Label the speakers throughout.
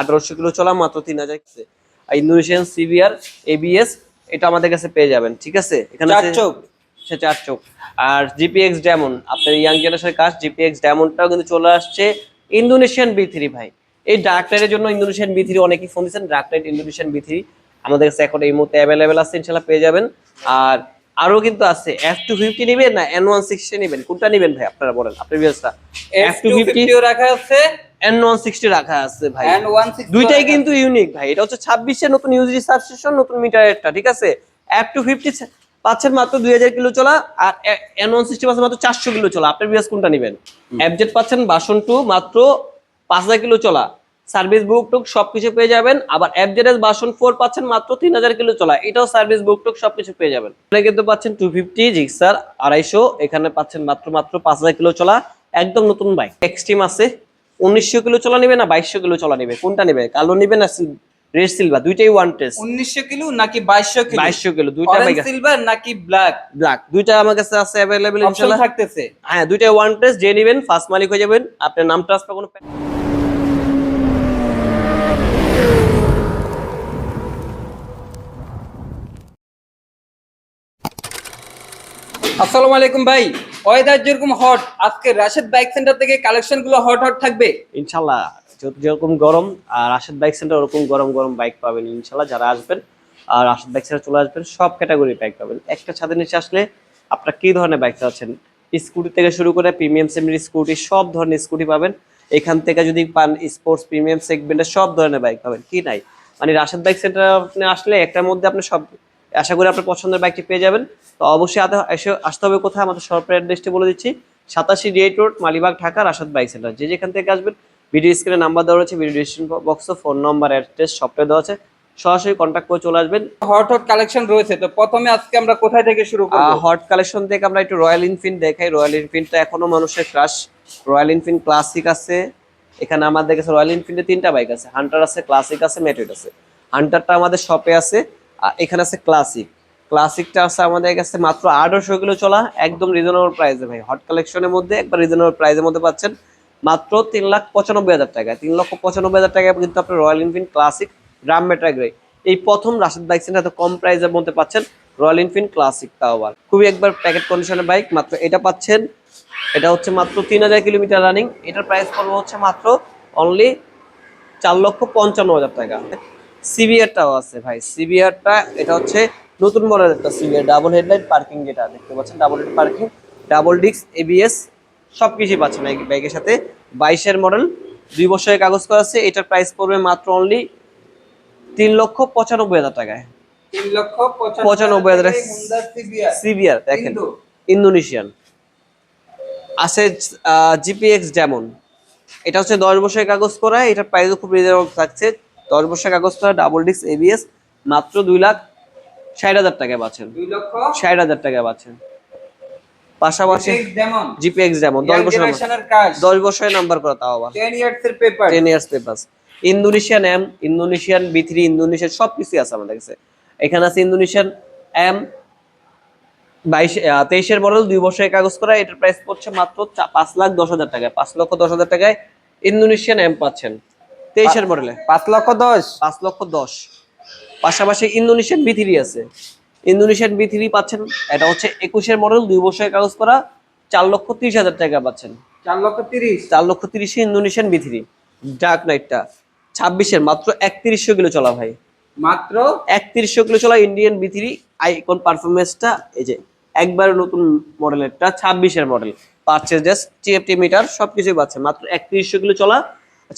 Speaker 1: 1800 kilo চলা মাত্র 3000। আর Indonesian CBR ABS এটা আমাদের কাছে পেয়ে যাবেন, ঠিক আছে। এখানে
Speaker 2: চার চোখ,
Speaker 1: সে 4 চোখ। আর জিপিএক্স ডায়মন্ড, আপনার ইয়াং জেনারেশনের কাজ, জিপিএক্স ডায়মন্ডটাও কিন্তু চলে আসছে। ইন্দোনেশিয়ান বি3 ভাই, এই ডার্ক লাইটের জন্য ইন্দোনেশিয়ান বি3 অনেকেই ফোন দিচ্ছেন। ডার্ক লাইট ইন্দোনেশিয়ান বি3 আমাদের কাছে এখন এই মুহূর্তে অ্যাভেলেবেল আছে, ইনশাল্লাহ পেয়ে যাবেন। আর আরো কিন্তু আছে। F250 নেবেন না N160 নেবেন, কোনটা নেবেন ভাই আপনারা বলেন, আপনার বিয়াসটা।
Speaker 2: F250 রাখা আছে,
Speaker 1: N160 রাখা আছে ভাই,
Speaker 2: N160
Speaker 1: দুইটাই কিন্তু ইউনিক ভাই। এটা হচ্ছে 26-এর নতুন ইউজি সাবস্ক্রিপশন, নতুন মিটারেরটা, ঠিক আছে। F250 পাচ্ছেন মাত্র 2000 কিলো চলা, আর N160 পাচ্ছেন মাত্র 400 কিলো চলা। আপনার বিয়াস কোনটা নেবেন? FZ পাচ্ছেন ভার্সন 2 মাত্র 5000 কিলো চলা, সার্ভিস বুক টুক সবকিছু পেয়ে যাবেন। আবার FZS ভার্সন 4 পাচ্ছেন মাত্র 3000 কিলো চলা, এটাও সার্ভিস বুক টুক সবকিছু পেয়ে যাবেন। এখানে কিন্তু পাচ্ছেন 250 জিক্সার 250, এখানে পাচ্ছেন মাত্র 5000 কিলো চলা, একদম নতুন বাইক। এক্সট্রিম আছে, 1900 কিলো চলা নেবে না 2200 কিলো চলা নেবে, কোনটা নেবে? কালো নেবে না রেড সিলভার? দুইটাই ওয়ান টেস্ট।
Speaker 2: 1900 কিলো নাকি 2200 কিলো?
Speaker 1: 2200 কিলো দুইটা বাইক,
Speaker 2: সিলভার নাকি ব্ল্যাক?
Speaker 1: ব্ল্যাক, দুইটা আমার কাছে আছে अवेलेबल ইনশাআল্লাহ
Speaker 2: থাকতেছে।
Speaker 1: হ্যাঁ, দুইটাই ওয়ান টেস্ট, যে নেবেন ফার্স্ট মালিক হয়ে যাবেন। আপনার নাম ট্রান্সফার কোনো।
Speaker 2: আসসালামু আলাইকুম ভাই, ওয়েদার যেরকম হট, আজকে রাশেদ বাইক সেন্টার থেকে কালেকশন গুলো হট হট থাকবে
Speaker 1: ইনশাআল্লাহ। যেরকম গরম আর রাশেদ বাইক সেন্টার ওরকম গরম গরম বাইক পাবেন ইনশাআল্লাহ। যারা আসবেন আর রাশেদ বাইক সেন্টার চলে আসবেন, সব ক্যাটাগরি বাইক পাবেন একটা ছাদের নিচে আসলে। আপনারা কি ধরনের বাইক চাচ্ছেন, স্কুটি থেকে শুরু করে প্রিমিয়াম সেগমেন্টের স্কুটি, সব ধরনের স্কুটি পাবেন এখান থেকে। যদি পান স্পোর্টস প্রিমিয়াম সেগমেন্টের সব ধরনের বাইক পাবেন, কি নাই মানে রাশেদ বাইক সেন্টার আপনি আসলে একটার মধ্যে আপনি সব, আশা করি আপনার পছন্দের বাইকটি পেয়ে যাবেন। তো অবশ্যই আসতে হবে কোথায়, আমাদের শপের অ্যাড্রেসটি বলে দিচ্ছি। 87 D eight road, Malibagh, Dhaka, Rashed bike centre. যে যেখান থেকে আসবেন, ভিডিও স্ক্রিনে নাম্বার দেওয়া রয়েছে, ভিডিও ডিসক্রিপশন বক্সে ফোন নাম্বার, অ্যাড্রেস সবটাই দেওয়া আছে, সরাসরি কন্ট্যাক্ট করে চলে আসবেন।
Speaker 2: হট হট কালেকশন রয়েছে। তো প্রথমে আজকে আমরা কোথায় থেকে শুরু করব?
Speaker 1: হট কালেকশন থেকে আমরা একটু রয়্যাল এনফিল্ড দেখাই। রয়্যাল এনফিল্ডটা এখনো মানুষের ক্রাশ। রয়্যাল এনফিল্ড ক্লাসিক আছে এখানে আমাদের কাছে। রয়্যাল এনফিল্ডে 3টা বাইক আছে, হান্টার আছে, ক্লাসিক আছে, মেট্রিক আছে। হান্টারটা আমাদের শপে আছে, আর এখানে আছে ক্লাসিক। ক্লাসিকটা আছে আমাদের কাছে মাত্র 1800 কিলো চলা, একদম রিজনেবল প্রাইসে ভাই। হট কালেকশনের মধ্যে একবার রিজনেবল প্রাইসের মধ্যে পাচ্ছেন মাত্র 3,95,000 টাকায়। 3,95,000 টাকায় কিন্তু আপনার রয়্যাল এনফিল্ড ক্লাসিক গ্রাম মেট্রা গ্রে এই প্রথম রাশেদ বাইক সেন্টার এত কম প্রাইসের মধ্যে পাচ্ছেন রয়্যাল এনফিল্ড ক্লাসিক, তাও আবার খুবই একবার প্যাকেট কন্ডিশনের বাইক। মাত্র এটা পাচ্ছেন, এটা হচ্ছে মাত্র 3000 কিলোমিটার রানিং। এটার প্রাইস পড়বে হচ্ছে মাত্র অনলি 4,55,000 টাকা। সিবিআরটাও আছে ভাই, সিবিআরটা এটা হচ্ছে নতুন মডেল একটা সিবিআর, ডাবল হেডলাইট পার্কিং, যেটা দেখতে পাচ্ছেন double head parking, double disc ABS সবকিছুই পাচ্ছেন এই বাইকের সাথে। 22-এর মডেল, 2 বছরের কাগজ করা আছে। এটার প্রাইস পড়বে মাত্র অনলি 3,95,000 টাকায়।
Speaker 2: 3,95,000
Speaker 1: সিবিআর দেখেন, ইন্দোনেশিয়ান আছে। জিপিএক্স যেমন, এটা হচ্ছে 10 বছরের কাগজ করা, এটার প্রাইসও খুব রিজনেবল থাকছে। 10 বছরের কাগজ করা, ডাবল ডিস্ক এবিএস, মাত্র 2,60,000 টাকায় পাচ্ছেন। 2,60,000 টাকায় পাচ্ছেন। পাশাপাশি জিপিএক্স যেমন 10 বছরের নাম্বার করা, তাও আবার
Speaker 2: 10 ইয়ার্স এর paper,
Speaker 1: 10 years papers. Indonesian M, Indonesian বি3, ইন্দোনেশিয়ান সবকিছু আছে আমাদের কাছে। এখানে আছে ইন্দোনেশিয়ান এম 23-এর মডেল, 2 বছরের কাগজ করা, এটার প্রাইস পড়ছে মাত্র 5,10,000 টাকায়। 5,10,000 টাকায় ইন্দোনেশিয়ান এম পাচ্ছেন 23-এর মডেলে।
Speaker 2: 5,10,000,
Speaker 1: 5,10,000। পাশাপাশি ইন্দোনেশিয়ান বি3 আছে, ইন্দোনেশিয়ান বি3 পাচ্ছেন, এটা হচ্ছে 21-এর মডেল, 2 বছরের কাগজ করা, 4,30,000 টাকা পাচ্ছেন। 4,30,000 ইন্দোনেশিয়ান বি3। ডার্ক নাইটটা 26-এর, মাত্র 3,100 কিলো চলা ভাই,
Speaker 2: মাত্র
Speaker 1: 3,100 কিলো চলা ইন্ডিয়ান বি3 আইকন পারফরমেন্সটা। এই যে একবার নতুন মডেলেরটা, 26-এর model, purchase just TFT meter সবকিছুই পাচ্ছে মাত্র 3,100 কিলো চলা,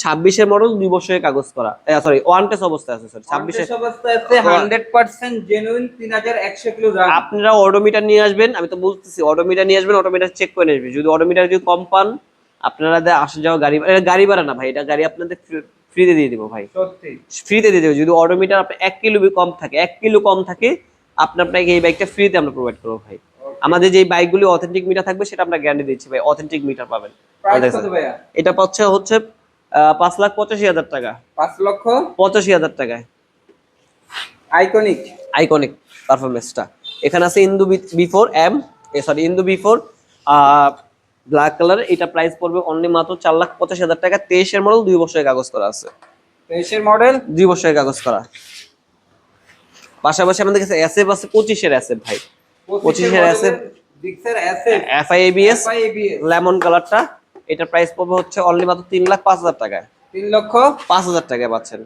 Speaker 1: 26-এর মডেল, 2 বছরের কাগজ করা, সরি ওয়ান টেস্ট অবস্থায় আছে স্যার। 26-এর
Speaker 2: অবস্থায় আছে, 100% জেনুইন, 3,100 কিলো রান।
Speaker 1: আপনারা অডোমিটার নিয়ে আসবেন, আমি তো বলতেছি অডোমিটার নিয়ে আসবেন, অডোমিটার চেক করে আসবেন। যদি অডোমিটার যদি কম পান, আপনারা আসা যাওয়া গাড়ি ভাড়া না ভাই, এটা গাড়ি আপনাদের ফ্রিতে দিয়ে দিব ভাই,
Speaker 2: সত্যি
Speaker 1: ফ্রিতে দিয়ে দেবো। যদি অডোমিটার আপনার 1 কিলো কম থাকে, 1 কিলো কম থাকে, আপনাকে এই বাইকটা ফ্রিতে আমরা প্রোভাইড করবো ভাই। আমাদের যে বাইকগুলি অথেন্টিক মিটার থাকবে সেটা আমরা গ্যারান্টি দিচ্ছি ভাই, অথেন্টিক মিটার পাবেন। এটা পাচ্ছে হচ্ছে 5,85,000 টাকা, 5,85,000 টাকায়
Speaker 2: আইকনিক
Speaker 1: আইকনিক পারফরমেন্সটা। এখানে আছে ইন্দু বি4 এম, সরি ইন্দু বি4 ব্ল্যাক কালার, এটা প্রাইস পড়বে অনলি মাত্র 4,85,000 টাকা। 23-এর মডেল, 2 বছরের কাগজ করা আছে।
Speaker 2: 23 মডেল
Speaker 1: 2 বছরের কাগজ করা। পাশাপাশি আমাদের কাছে এসএফ আছে 25 এসএফ ভাই, 25 SF
Speaker 2: Gixxer SF
Speaker 1: FI ABS
Speaker 2: FIABS
Speaker 1: lemon কালারটা। এটার প্রাইস পড়বে হচ্ছে অনলি মাত্র 3,05,000 টাকায়।
Speaker 2: 3,05,000
Speaker 1: টাকায় পাচ্ছেন।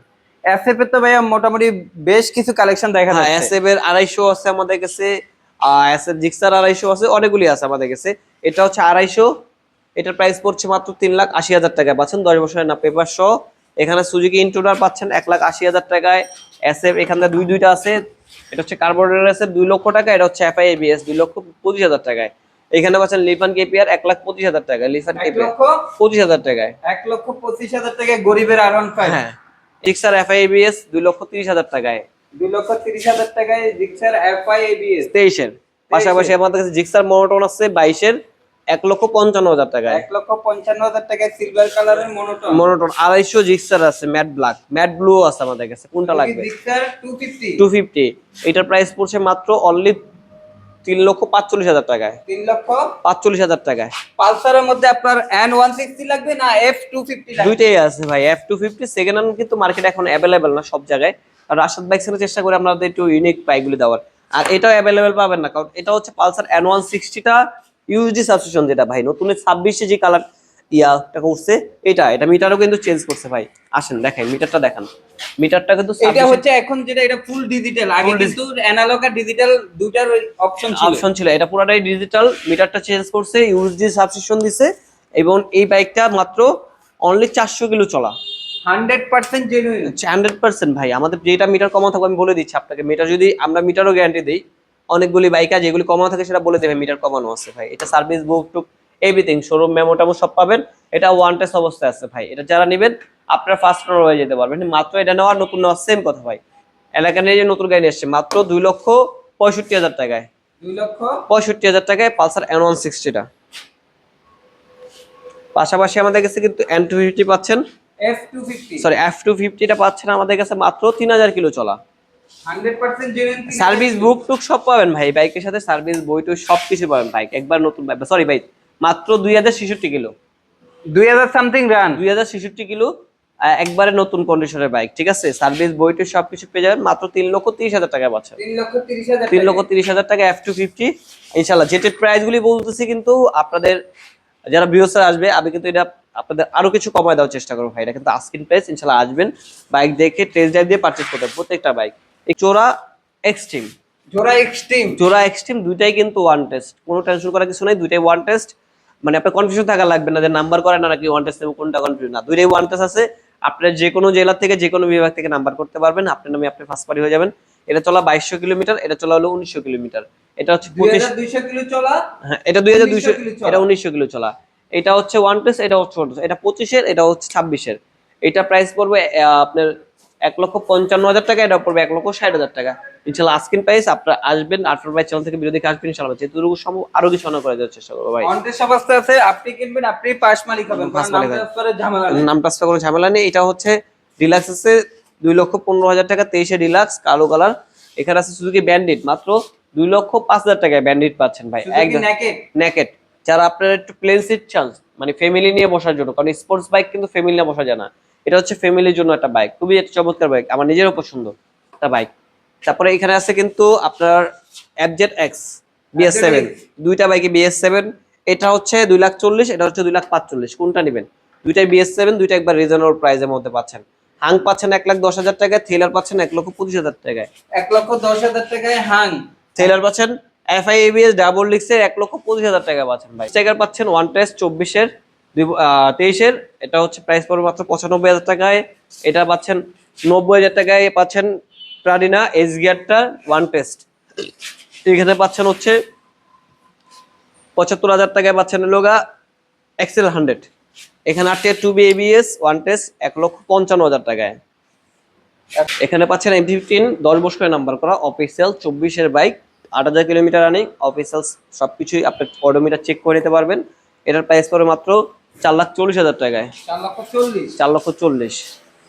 Speaker 2: এসএফ এর তো ভাইয়া মোটামুটি বেশ কিছু কালেকশন দেখা
Speaker 1: হ্যাঁ,
Speaker 2: যাচ্ছে।
Speaker 1: এসএফ এর 250 আছে আমাদের কাছে, এসএফ জিক্সার 250 আছে, অনেকগুলি আছে আমাদের কাছে। এটা হচ্ছে 250, এটার প্রাইস পড়ছে মাত্র 3,80,000 টাকায় পাচ্ছেন 10 বছরের না পেপার সহ। এখানে সুজুকি ইন্ট্রুডার পাচ্ছেন 1,80,000 টাকায়। এসএফ এখানে দুইটা আছে, এটা হচ্ছে কার্বোরেটর এসএফ 2 লক্ষ টাকা, এটা হচ্ছে এফআই এবিএস 2,25,000 টাকায়। এখানে পাচ্ছেন লিফান কেপিআর 1,25,000 টাকা, লিফান কেপিআর 25,000 টাকায়।
Speaker 2: 1,25,000 টাকায় গরিবের R15।
Speaker 1: হ্যাঁ, জিক্সার এফআই এবিএস 2,30,000 টাকায়।
Speaker 2: 2,30,000 টাকায় জিক্সার FIABS
Speaker 1: 23 এর। পাশাপাশি আমাদের কাছে জিক্সার মনোটন আছে 22 এর 1,55,000 টাকায়।
Speaker 2: 1,55,000 টাকায় সিলভার কালারের মনোটন।
Speaker 1: মনোটন 250 জিক্সার আছে, ম্যাট ব্ল্যাক, ম্যাট ব্লু আছে আমাদের কাছে, কোনটা লাগবে?
Speaker 2: জিক্সার 250।
Speaker 1: 250, এটার প্রাইস পড়ছে মাত্র অনলি 3,45,000 টাকায়।
Speaker 2: 3,45,000
Speaker 1: টাকায়।
Speaker 2: পালসারের মধ্যে আপনার N160 লাগবে না F250 লাগবে?
Speaker 1: দুইটাই আছে ভাই, F250 সেকেন্ড হ্যান্ড কিন্তু মার্কেটে এখন অ্যাভেলেবেল না সব জায়গায়। আর রাশাদ বাইকসের চেষ্টা করে আপনাদের একটু ইউনিক বাইকগুলি দেওয়ার। আর এটাও অ্যাভেলেবেল পাবেন না, কারণ এটা হচ্ছে পালসার N160টা ইউএসডি সাবস্ক্রিপশন, যেটা ভাই নতুন 26 যে কালার ইয়াটা করছে, এটা মিটারও কিন্তু চেঞ্জ করছে ভাই। আসেন দেখাই, মিটারটা দেখান। মিটারটা কিন্তু
Speaker 2: এটা হচ্ছে এখন যেটা এটা ফুল ডিজিটাল, আগে কিন্তু অ্যানালগ আর ডিজিটাল দুটার অপশন ছিল।
Speaker 1: এটা পুরাটাই ডিজিটাল, মিটারটা চেঞ্জ করছে, ইউএসডি সাবস্ক্রিপশন দিছে। এবং এই বাইকটা মাত্র অনলি 400 কিলো চলা,
Speaker 2: 100% জেনুইন।
Speaker 1: 100% ভাই। আমাদের যেটা মিটার কমা থাকবে আমি বলে দিচ্ছি আপনাকে, মিটার যদি আমরা মিটারও গ্যারান্টি দিই, অনেকগুলি বাইক আছে যেগুলি কমানো থাকে সেটা বলে দেবে মিটার কমানো আছে ভাই। এটা সার্ভিস বুক টুক এভরিথিং, শোরুম মেমো টেমো সব পাবেন। এটা ওয়ান টেস্ট অবস্থায় আছে ভাই। এটা যারা নেবেন আপনারা ফার্স্ট ওনার হয়ে যেতে পারবেন। মাত্র এটা নেওয়ার নতুন নেওয়ার সেম কথা ভাই। এলাকা নিয়ে যে নতুন গাড়ি এসছে মাত্র 2,65,000 টাকায়। 2,65,000 টাকায় পালসার N160টা। পাশাপাশি আমাদের কাছে কিন্তু N250 পাচ্ছেন, F250টা পাচ্ছেন আমাদের কাছে মাত্র 3,000 কিলো চলা,
Speaker 2: 100% জেনুইন।
Speaker 1: সার্ভিস বুক টুক সব পাবেন ভাই। বাইকের সাথে সার্ভিস বই টই সবকিছু পাবেন। বাইক একবার নতুন বাইক, সরি ভাই, মাত্র 2,066 কিলো,
Speaker 2: 2000 সামথিং রান,
Speaker 1: 2,066 কিলো, একবারে নতুন কন্ডিশনের বাইক, ঠিক আছে। সার্ভিস বই টই সবকিছু পেয়ে যাবেন মাত্র 3,30,000 টাকায় পাচ্ছেন।
Speaker 2: 3,30,000
Speaker 1: 3,30,000 টাকা F250 ইনশাআল্লাহ। যেটার প্রাইস গুলি বলতেছি কিন্তু আপনাদের যারা ভিউয়ার্স আসবে, আমি কিন্তু এটা আপনাদের আরো কিছু কমায় দেওয়ার চেষ্টা করবো ভাই। এটা কিন্তু আস্কিং প্রাইস, ইনশাআল্লাহ আসবেন বাইক দেখে টেস্ট ড্রাইভ দিয়ে পারচেজ করতে হবে প্রত্যেকটা বাইক। এই জোড়া এক্সট্রিম দুইটাই কিন্তু ওয়ান টেস্ট, কোনো টেনশন করার কিছু নাই, দুইটাই ওয়ান টেস্ট। মানে আপনার কনফিউশন থাকা লাগবে না যে নাম্বার করে না নাকি ওয়ান টেস্ট নেব, কোনটা কনফিউশন না, দুইটাই ওয়ান টেস্ট আছে। আপনার যে কোনো জেলা থেকে যে কোনো বিভাগ থেকে নাম্বার করতে পারবেন, আপনার নামে আপনি ফার্স্ট পার্টি হয়ে যাবেন। এটা চলা 2200 কিলোমিটার, এটা চলা হলো 1900 কিলোমিটার। এটা হচ্ছে
Speaker 2: 2200 কিলো চলা,
Speaker 1: হ্যাঁ এটা 2200,
Speaker 2: 1900 কিলো চলা।
Speaker 1: এটা 1900 কিলো চলা। এটা হচ্ছে ওয়ান টেস্ট, এটা হচ্ছে ওয়ান টেস্ট। এটা 25 এর, এটা হচ্ছে 26 এর। এটা প্রাইস পড়বে আপনার 1,55,000 টাকা, এটা পড়বে 1,60,000 টাকা। ইনশাআল্লাহ আস্কিং প্রাইস। আপনারা আসবেন, আফটার বাই চ্যানেল থেকে ভিডিও দেখে আসবেন ইনশাআল্লাহ। যেটুকু সম্ভব আরো কিছু অনার করে দেওয়ার চেষ্টা করবো ভাই।
Speaker 2: অনটেস্ট অবস্থা আছে, আপনি কিনবেন আপনি পাস মালিক হবেন,
Speaker 1: পাস
Speaker 2: কারণ
Speaker 1: মালিক
Speaker 2: নাম
Speaker 1: হবেন।
Speaker 2: ট্রান্সফারের ঝামেলা নেই।
Speaker 1: নাম ট্রান্সফার কোনো ঝামেলা নেই। এটা হচ্ছে ডিলাক্স আছে 2,15,000 টাকা, 23 এর ডিলাক্স কালো কালার। এখানে আছে সুজুকি ব্যান্ডিট, মাত্র 2,05,000 টাকায় ব্যান্ডিট পাচ্ছেন ভাই। একদম নেকেট। যারা আপনারা একটু প্লেন সিট চান, মানে ফ্যামিলি নিয়ে বসার জন্য, কারণ স্পোর্টস বাইক কিন্তু ফ্যামিলি নিয়ে বসা যায় না। এটা হচ্ছে ফ্যামিলির জন্য একটা বাইক, খুবই একটা চমৎকার বাইক, আমার নিজেরও পছন্দ একটা বাইক। তারপরে এখানে আছে কিন্তু আপনার FZX BS7, দুইটা বাইকে BS7। এটা হচ্ছে 2,40,000, এটা হচ্ছে 2,45,000, কোনটা নেবেন? দুইটাই BS7, দুইটা একবার রিজনেবল প্রাইসের মধ্যে পাচ্ছেন। হাং পাচ্ছেন 1,10,000 টাকায়, থ্রিলার পাচ্ছেন 1,25,000 টাকায়।
Speaker 2: 1,10,000 টাকায় হাং
Speaker 1: থ্রিলার পাচ্ছেন FI ABS ডাবল ডিক্সের 1,25,000 টাকা পাচ্ছেন ভাই। স্ট্রাইকার পাচ্ছেন ওয়ান টেস্ট 24 এর 23 এর, এটা হচ্ছে প্রাইস পড়বে মাত্র 95,000 টাকায়। এটা পাচ্ছেন 90,000 টাকায় পাচ্ছেন প্রাডিনা এস গিয়ারটা ওয়ান টেস্ট। এখানে পাচ্ছেন হচ্ছে 75,000 টাকায় পাচ্ছেন লোগা এক্সেল 100। এখানে 8 2B ABS ওয়ান টেস্ট 1,55,000 টাকায়। এখানে পাচ্ছেন M15 10 বছরের নাম্বার করা অফিসিয়াল 24 এর বাইক, 8,000 কিলোমিটার রানিং, অফিসিয়াল সবকিছুই আপনি অডোমিটার চেক করে নিতে পারবেন। এটার প্রাইস পড়ে মাত্র 4,40,000 টাকায়। 4,40,000।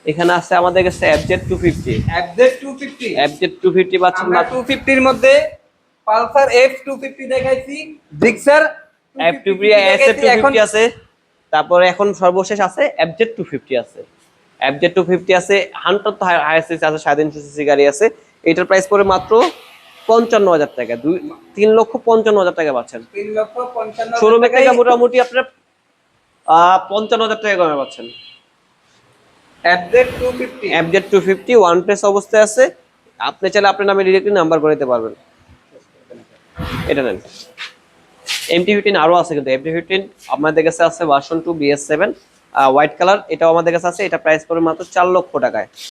Speaker 1: এখানে আছে আমাদের কাছে FZ250 পাচ্ছেন
Speaker 2: আমরা 250 এর মধ্যে পালসার F250 দেখাইছি, জিক্সার
Speaker 1: F250 SF250 আছে, তারপরে এখন সর্বশেষ আছে FZ250 আছে। FZ 250 আছে, হান্টার তো হায়ার সিসি আছে, 350 সিসি গাড়ি আছে। এটার প্রাইস পড়ে মাত্র 55,000 টাকা, 3,55,000 টাকা পাচ্ছেন।
Speaker 2: 3,55,000
Speaker 1: শোরুমের থেকে
Speaker 2: টাকায়
Speaker 1: মোটামুটি আপনার 55,000 টাকা কমে পাচ্ছেন।
Speaker 2: FZ 250।
Speaker 1: FZ 250 ওয়ান প্লেস অবস্থায় আছে, আপনি চাইলে আপনার নামে ডিরেক্টলি নাম্বার করে দিতে পারবেন। এটা নেন। MT-15 আরো আছে, কিন্তু MT-15 আমাদের কাছে আছে ভার্সন 2 BS7 হোয়াইট কালার, এটাও আমাদের কাছে আছে। এটা প্রাইস পড়ে মাত্র 4 লক্ষ টাকায়।